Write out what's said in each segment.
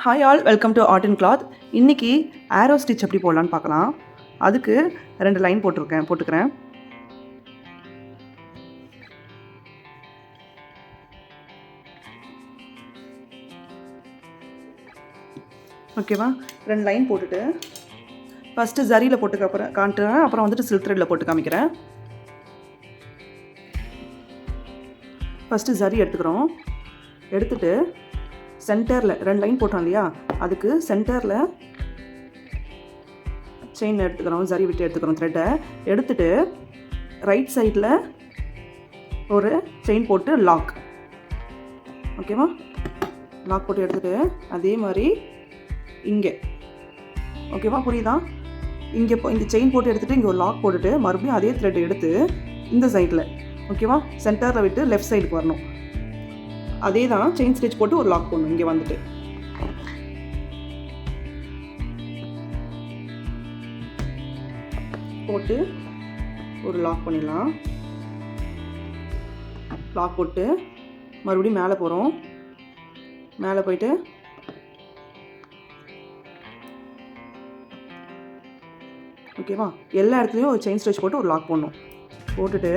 Hi all, welcome to art and cloth. இன்றைக்கி ஆரோ stitch எப்படி போடலான்னு பார்க்கலாம். அதுக்கு 2 லைன் போட்டுக்கிறேன். ஓகேவா? 2 லைன் போட்டுட்டு ஃபஸ்ட்டு ஜரியில் போட்டுக்க அப்புறம் வந்துட்டு சில்க் த்ரெட்டில் போட்டு காமிக்கிறேன். ஃபஸ்ட்டு ஜரி எடுத்துக்கிறோம். எடுத்துகிட்டு சென்டரில் 2 லைன் போட்டோம் இல்லையா, அதுக்கு சென்டரில் செயின் எடுத்துக்கிறோம். ஜரி விட்டு எடுத்துக்கிறோம். த்ரெட்டை எடுத்துகிட்டு ரைட் சைடில் ஒரு செயின் போட்டு லாக். ஓகேவா? லாக் போட்டு எடுத்துகிட்டு அதே மாதிரி இங்கே, ஓகேவா? புரியுதா? இங்கே இந்த செயின் போட்டு எடுத்துகிட்டு இங்கே ஒரு லாக் போட்டுட்டு மறுபடியும் அதே த்ரெட் எடுத்து இந்த சைடில், ஓகேவா, சென்டரில் விட்டு லெஃப்ட் சைடுக்கு வரணும். அதே தான் செயின் ஸ்டிச் போட்டு ஒரு லாக் போடணும். இங்கே வந்துட்டு போட்டு ஒரு லாக் பண்ணிடலாம். லாக் போட்டு மறுபடியும் மேலே போகிறோம். மேலே போயிட்டு ஓகேவா, எல்லா இடத்துலையும் ஒரு செயின் ஸ்டிச் போட்டு ஒரு லாக் போடணும். போட்டுட்டு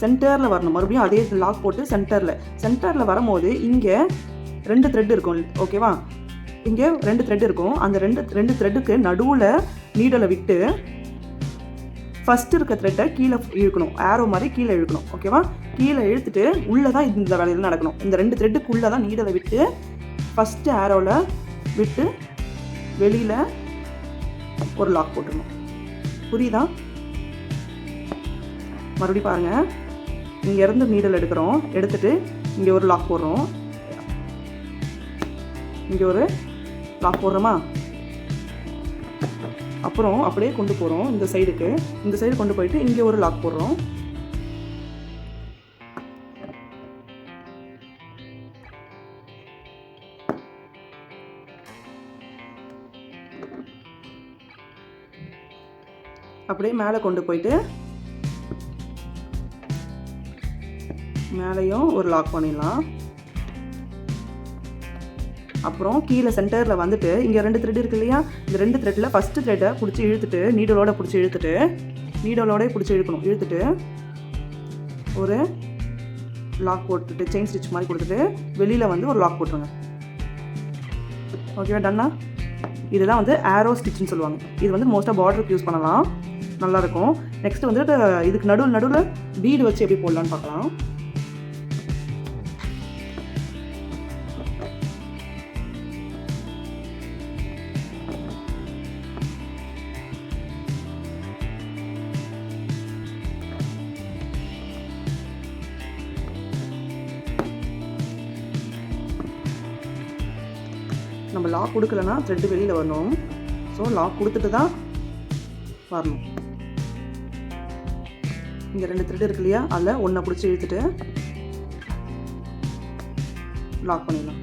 சென்டரில் வரணும். மறுபடியும் அதே லாக் போட்டு சென்டரில் வரும்போது இங்கே 2 த்ரெட் இருக்கும். ஓகேவா? இங்கே 2 த்ரெட் இருக்கும். அந்த ரெண்டு த்ரெட்டுக்கு நடுவில் நீடலை விட்டு ஃபஸ்ட்டு இருக்க த்ரெட்டை கீழே இழுக்கணும். ஆரோ மாதிரி கீழே இழுக்கணும். ஓகேவா? கீழே இழுத்துட்டு உள்ளே தான் இந்த வேலையில் நடக்கணும். இந்த 2 த்ரெட்டுக்குள்ளே தான் நீடலை விட்டு ஃபஸ்ட்டு ஆரோவில் விட்டு வெளியில் ஒரு லாக் போட்டுடணும். புரியுதா? மறுபடியும் பாருங்கள். இங்கேருந்து நீடல் எடுக்கிறோம். எடுத்துகிட்டு இங்கே ஒரு லாக் போடுறோம். இங்கே ஒரு லாக் போடுறோமா? அப்புறம் அப்படியே கொண்டு போகிறோம் இந்த சைடுக்கு. இந்த சைடு கொண்டு போயிட்டு இங்கே ஒரு லாக் போடுறோம். அப்படியே மேலே கொண்டு போயிட்டு மேலேயும் ஒரு லாக் பண்ணிடலாம். அப்புறம் கீழே சென்டரில் வந்துட்டு இங்கே 2 த்ரெட் இருக்கு இல்லையா, இந்த 2 த்ரெட்டில் ஃபஸ்ட்டு த்ரெட்டை பிடிச்சி இழுத்துட்டு நீடலோட பிடிச்சி இழுக்கணும். இழுத்துட்டு ஒரு லாக் போட்டுட்டு செயின் ஸ்டிச் மாதிரி கொடுத்துட்டு வெளியில் வந்து ஒரு லாக் போட்டுருங்க. ஓகேவா? டன்னா? இதுதான் வந்து ஆரோ ஸ்டிச்னு சொல்லுவாங்க. இது வந்து மோஸ்ட்டாக பார்டருக்கு யூஸ் பண்ணலாம், நல்லாயிருக்கும். நெக்ஸ்ட்டு வந்துட்டு இதுக்கு நடுவில் பீடு வச்சு எப்படி போடலான்னு பார்க்கலாம். நம்ம லாக் கொடுக்கலன்னா த்ரெட்டு வெளியில் வரணும். ஸோ லாக் கொடுத்துட்டு தான் வரணும். இங்கே 2 த்ரெட் இருக்கு இல்லையா, அதில் ஒன்றை பிடிச்சி இழுத்துட்டு லாக் பண்ணிடலாம்.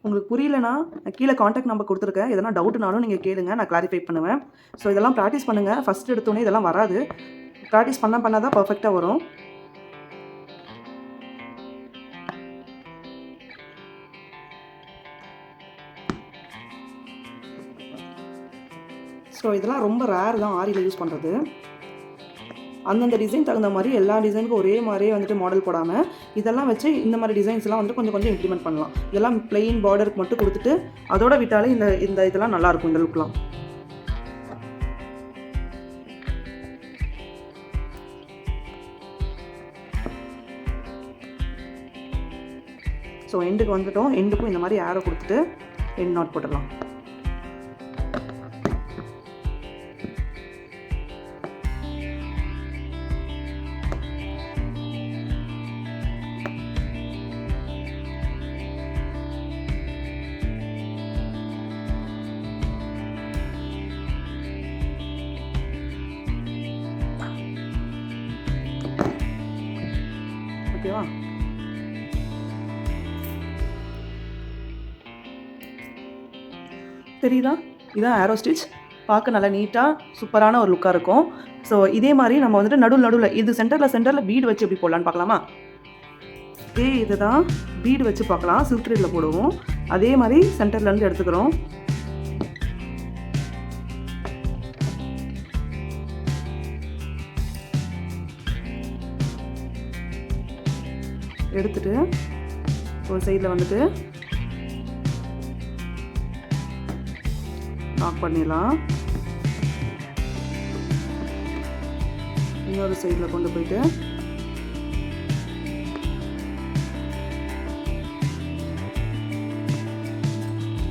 உங்களுக்கு புரியலனா கீழே காண்டாக்ட் நம்பர் கொடுத்துருக்கேன். எதனா டவுட்னாலும் நீங்கள் கேளுங்க, நான் கிளாரிஃபை பண்ணுவேன். ஸோ இதெல்லாம் ப்ராக்டிஸ் பண்ணுங்கள். ஃபஸ்ட் எடுத்தோன்னே இதெல்லாம் வராது. ப்ராக்டிஸ் பண்ண தான் பர்ஃபெக்டாக வரும். ஸோ இதெல்லாம் ரொம்ப ரேர் தான் ஆரியில் யூஸ் பண்ணுறது. அந்தந்த டிசைன் தகுந்த மாதிரி எல்லா டிசைனுக்கும் ஒரே மாதிரியே வந்துட்டு மாடல் போடாமல் இதெல்லாம் வச்சு இந்த மாதிரி டிசைன்ஸ்லாம் வந்து கொஞ்சம் இம்ப்ளிமெண்ட் பண்ணலாம். இதெல்லாம் பிளெயின் பார்டருக்கு மட்டும் கொடுத்துட்டு அதோட விட்டாலே இந்த இதெல்லாம் நல்லாயிருக்கும், இந்த லுக்லாம். ஸோ எண்டுக்கு வந்துட்டோம். எண்டுக்கும் இந்த மாதிரி ஏரோ கொடுத்துட்டு எண்ட் நாட் போட்டுடலாம். ஓகேவா? தெரியுதா? இதான் ஏரோ ஸ்டிச். பார்க்க நல்லா நீட்டாக சூப்பரான ஒரு லுக்காக இருக்கும். ஸோ இதே மாதிரி நம்ம வந்துட்டு நடுவில் இது சென்டரில் பீடு வச்சு எப்படி போடலான்னு பார்க்கலாமா? இதை தான் பீடு வச்சு பார்க்கலாம். சில்க் த்ரெட்டில் போடுவோம். அதே மாதிரி சென்டர்லேருந்து எடுத்துக்கிறோம். எடுத்துட்டு ஒரு சைடில் வந்துட்டு லாக் பண்ணிடலாம். இன்னொரு சைடில் கொண்டு போயிட்டு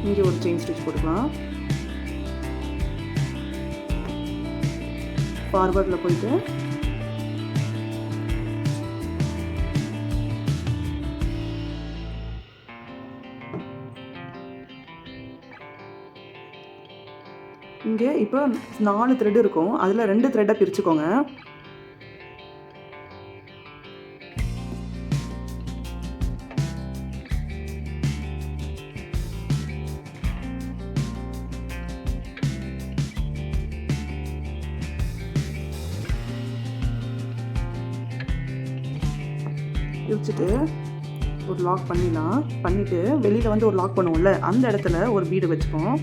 இங்கே ஒரு செயின் ஸ்டிச் போட்டுக்கலாம். ஃபார்வர்டில் போயிட்டு இங்கே இப்போ 4 த்ரெட் இருக்கும். அதில் 2 த்ரெட்டை பிரிச்சுக்கோங்க. பிரிச்சுட்டு ஒரு லாக் பண்ணிடலாம். பண்ணிவிட்டு வெளியில் வந்து ஒரு லாக் பண்ணுவோம்ல, அந்த இடத்துல ஒரு பீடு வச்சுப்போம்.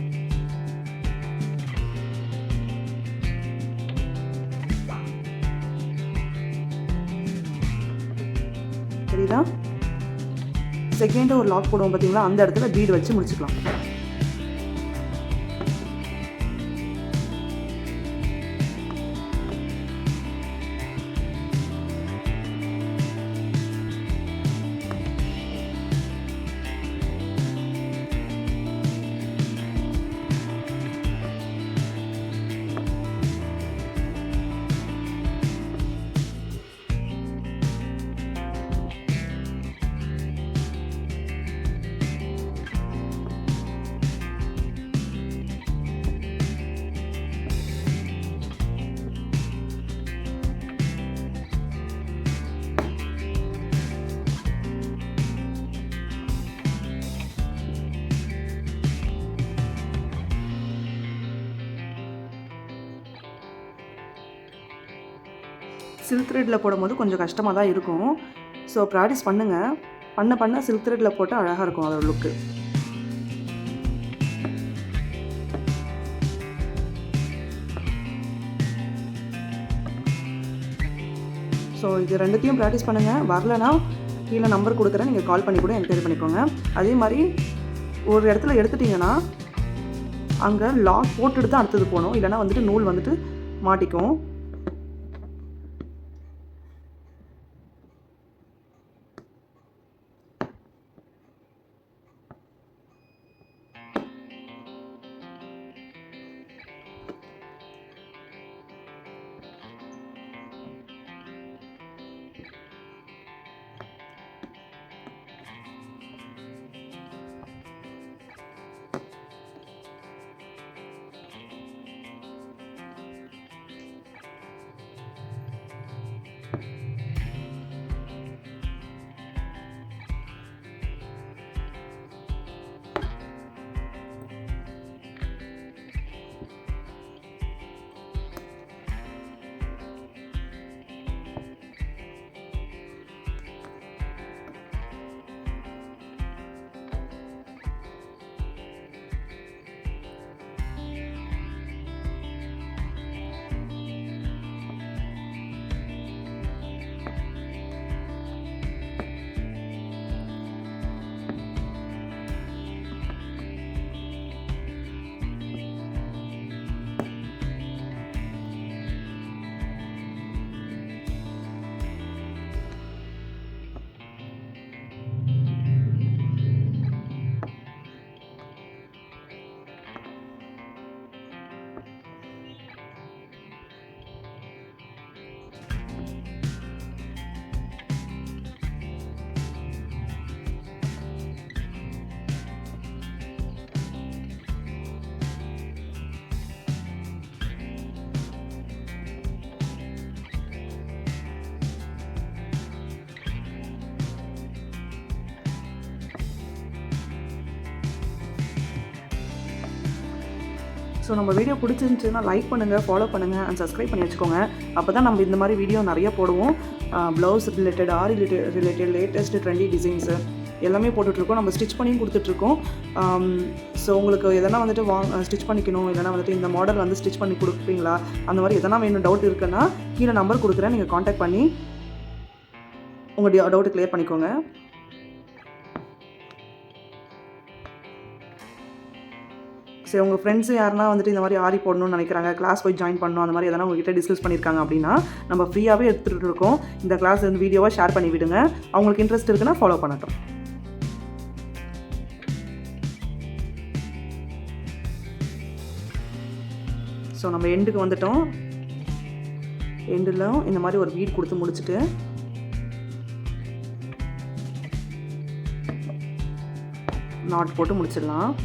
சரிதா? செகண்ட் ஒரு லாக் போடுவோம் பார்த்தீங்களா, அந்த இடத்துல பீடு வச்சு முடிச்சுக்கலாம். சில்க் த்ரெட்டில் போடும்போது கொஞ்சம் கஷ்டமாக தான் இருக்கும். ஸோ ப்ராக்டிஸ் பண்ணுங்கள். பண்ண சில்க் த்ரெட்டில் போட்டால் அழகாக இருக்கும் அதோட லுக்கு. ஸோ இது ரெண்டுத்தையும் ப்ராக்டிஸ் பண்ணுங்கள். வரலனா கீழே நம்பர் கொடுக்குறேன், நீங்கள் கால் பண்ணி கூட என்கொயரி பண்ணிக்கோங்க. அதே மாதிரி ஒரு இடத்துல எடுத்துட்டிங்கன்னா அங்கே லாக் போட்டுட்டு தான் அடுத்தது போகணும், இல்லைனா வந்துட்டு நூல் வந்துட்டு மாட்டிக்கும். ஸோ நம்ம வீடியோ பிடிச்சிருந்துச்சுன்னா லைக் பண்ணுங்கள், ஃபாலோ பண்ணுங்கள் அண்ட் சப்ஸ்கிரைப் பண்ணி வச்சுக்கோங்க. அப்போ தான் நம்ம இந்த மாதிரி வீடியோ நிறைய போடுவோம். ப்ளவுஸ் ரிலேட்டட், ஆரி ரிலேட்டட், லேட்டஸ்ட்டு ட்ரெண்டி டிசைன்ஸு எல்லாமே போட்டுட்ருக்கோம். நம்ம ஸ்டிச் பண்ணியும் கொடுத்துட்ருக்கோம். ஸோ உங்களுக்கு எதனா வந்துட்டு ஸ்டிச் பண்ணிக்கணும், இல்லைனா வந்துட்டு இந்த மாடல் வந்து ஸ்டிச் பண்ணி கொடுப்பீங்களா, அந்த மாதிரி எதனா வேணும் டவுட் இருக்குன்னா கீழே நம்பர் கொடுக்குறேன், நீங்கள் காண்டாக்ட் பண்ணி உங்கள் டவுட்டு கிளியர் பண்ணிக்கோங்க. சரி, உங்கள் ஃப்ரெண்ட்ஸு யாருனா வந்துட்டு இந்த மாதிரி ஆரி போடணும்னு நினைக்கிறாங்க, கிளாஸ் போய் ஜாயின் பண்ணணும், அந்த மாதிரி எதனா உங்ககிட்ட டிஸ்கஸ் பண்ணியிருக்காங்க அப்படின்னா நம்ம ஃப்ரீயாகவே எடுத்துகிட்டு இருக்கோம். இந்த கிளாஸ் வந்து வீடியோவாக ஷேர் பண்ணி விடுங்க. அவங்களுக்கு இன்ட்ரெஸ்ட் இருக்குன்னா ஃபாலோ பண்ணட்டும். ஸோ நம்ம எண்டுக்கு வந்துட்டோம். எண்டில் இந்த மாதிரி ஒரு பீட் கொடுத்து முடிச்சுட்டு நாட் போட்டு முடிச்சிடலாம்.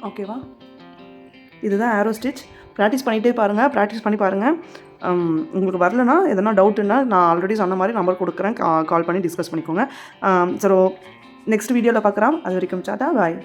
ஓகேவா? இதுதான் ஆரோ ஸ்டிச். ப்ராக்டிஸ் பண்ணிகிட்டே பாருங்கள், ப்ராக்டிஸ் பண்ணி பாருங்கள். உங்களுக்கு வரலனா எதனா டவுட்டுன்னா நான் ஆல்ரெடி சொன்ன மாதிரி நம்பர் கொடுக்குறேன், கால் பண்ணி டிஸ்கஸ் பண்ணிக்கோங்க. ஸோ நெக்ஸ்ட் வீடியோவில் பார்க்குறோம். அது வரைக்கும் டாடா, பாய்.